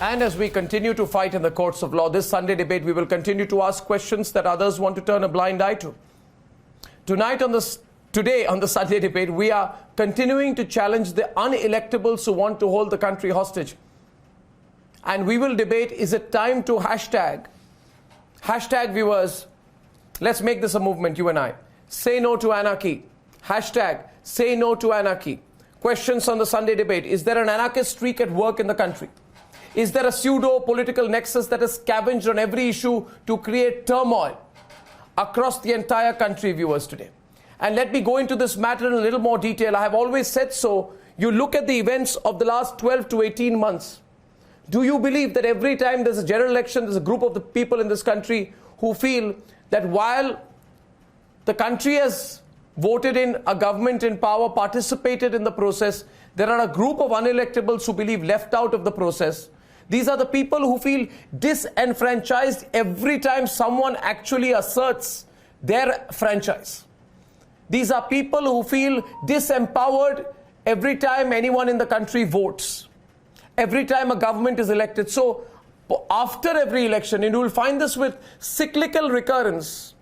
And as we continue to fight in the courts of law, this Sunday debate, we will continue to ask questions that others want to turn a blind eye to. Today on the Sunday debate, we are continuing to challenge the unelectables who want to hold the country hostage. And we will debate, is it time to hashtag viewers, let's make this a movement, you and I. Say no to anarchy. Hashtag say no to anarchy. Questions on the Sunday debate. Is there an anarchist streak at work in the country? Is there a pseudo-political nexus that is scavenged on every issue to create turmoil across the entire country, viewers, today? And let me go into this matter in a little more detail. I have always said so. You look at the events of the last 12 to 18 months. Do you believe that every time there's a general election, there's a group of the people in this country who feel that while the country has voted in a government in power, participated in the process, there are a group of unelectables who believe left out of the process? These are the people who feel disenfranchised every time someone actually asserts their franchise. These are people who feel disempowered every time anyone in the country votes, every time a government is elected. So after every election, and you will find this with cyclical recurrence,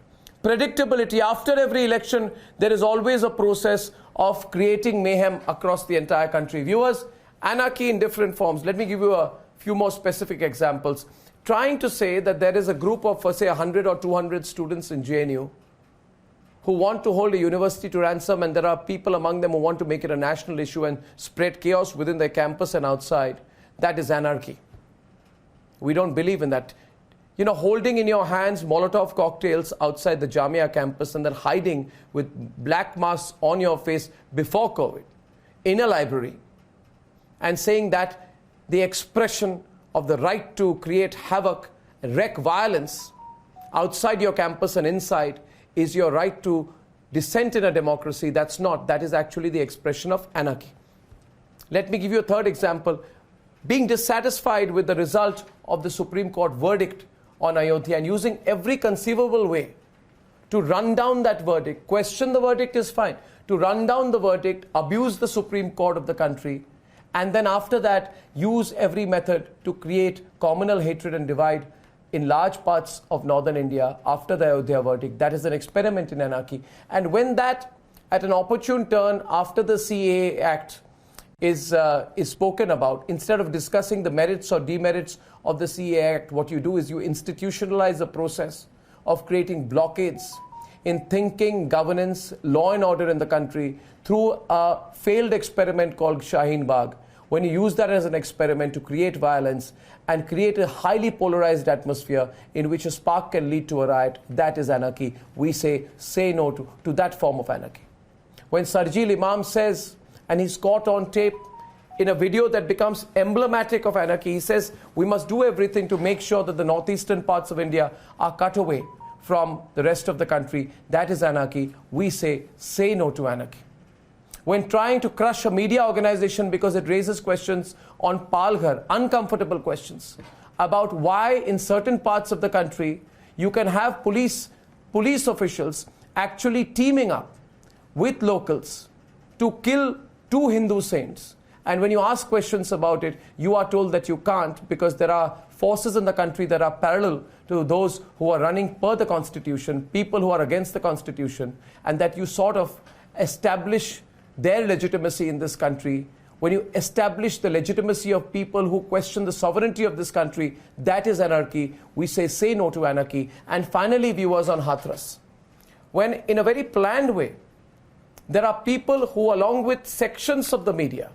predictability, after every election, there is always a process of creating mayhem across the entire country. Viewers, anarchy in different forms. Let me give you a few more specific examples. Trying to say that there is a group of, say, 100 or 200 students in JNU who want to hold a university to ransom, and there are people among them who want to make it a national issue and spread chaos within their campus and outside. That is anarchy. We don't believe in that. You know, holding in your hands Molotov cocktails outside the Jamia campus and then hiding with black masks on your face before COVID in a library and saying that the expression of the right to create havoc and wreak violence outside your campus and inside is your right to dissent in a democracy. That's not. That is actually the expression of anarchy. Let me give you a third example. Being dissatisfied with the result of the Supreme Court verdict on Ayodhya and using every conceivable way to run down that verdict. Question the verdict is fine. To run down the verdict, abuse the Supreme Court of the country, and then after that, use every method to create communal hatred and divide in large parts of northern India after the Ayodhya verdict. That is an experiment in anarchy. And when that, at an opportune turn after the CAA Act is spoken about, instead of discussing the merits or demerits of the CAA Act, what you do is you institutionalize the process of creating blockades in thinking, governance, law and order in the country through a failed experiment called Shaheen Bagh. When you use that as an experiment to create violence and create a highly polarized atmosphere in which a spark can lead to a riot, that is anarchy. We say no to that form of anarchy. When Sarjeel Imam says, and he's caught on tape in a video that becomes emblematic of anarchy, he says we must do everything to make sure that the northeastern parts of India are cut away from the rest of the country. That is anarchy. We say no to anarchy. When trying to crush a media organization because it raises questions on Palghar, uncomfortable questions about why in certain parts of the country you can have police officials actually teaming up with locals to kill 2 Hindu saints. And when you ask questions about it, you are told that you can't because there are forces in the country that are parallel to those who are running per the Constitution, people who are against the Constitution, and that you sort of establish their legitimacy in this country. When you establish the legitimacy of people who question the sovereignty of this country, that is anarchy. We say no to anarchy. And finally, viewers, on Hathras, when in a very planned way, there are people who, along with sections of the media,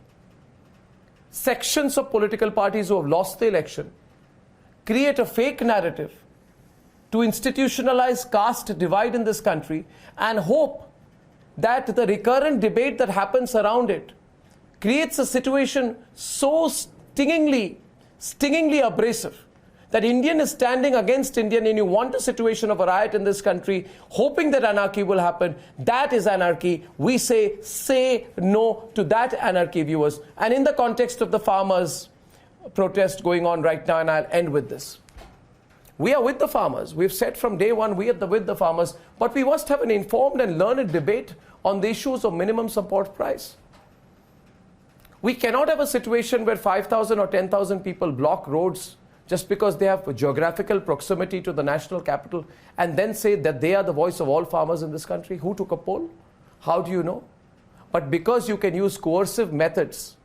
sections of political parties who have lost the election, create a fake narrative to institutionalize caste divide in this country and hope that the recurrent debate that happens around it creates a situation so stingingly abrasive that Indian is standing against Indian, and you want a situation of a riot in this country, hoping that anarchy will happen. That is anarchy. We say no to that anarchy, viewers. And in the context of the farmers' protest going on right now, and I'll end with this. We are with the farmers. We've said from day one we are with the farmers, but we must have an informed and learned debate on the issues of minimum support price. We cannot have a situation where 5,000 or 10,000 people block roads just because they have geographical proximity to the national capital and then say that they are the voice of all farmers in this country. Who took a poll? How do you know? But because you can use coercive methods,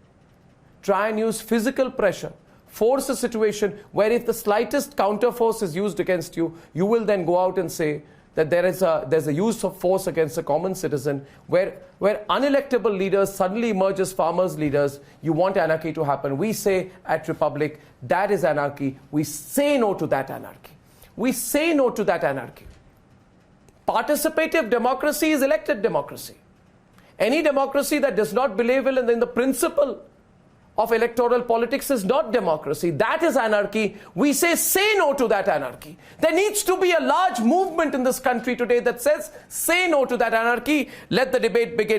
try and use physical pressure, force a situation where if the slightest counterforce is used against you, you will then go out and say that there's a use of force against a common citizen, where unelectable leaders suddenly emerge as farmers' leaders. You want anarchy to happen. We say at Republic, that is anarchy. We say no to that anarchy. We say no to that anarchy. Participative democracy is elected democracy. Any democracy that does not believe in the principle of electoral politics is not democracy. That is anarchy. We say no to that anarchy. There needs to be a large movement in this country today that says, say no to that anarchy. Let the debate begin.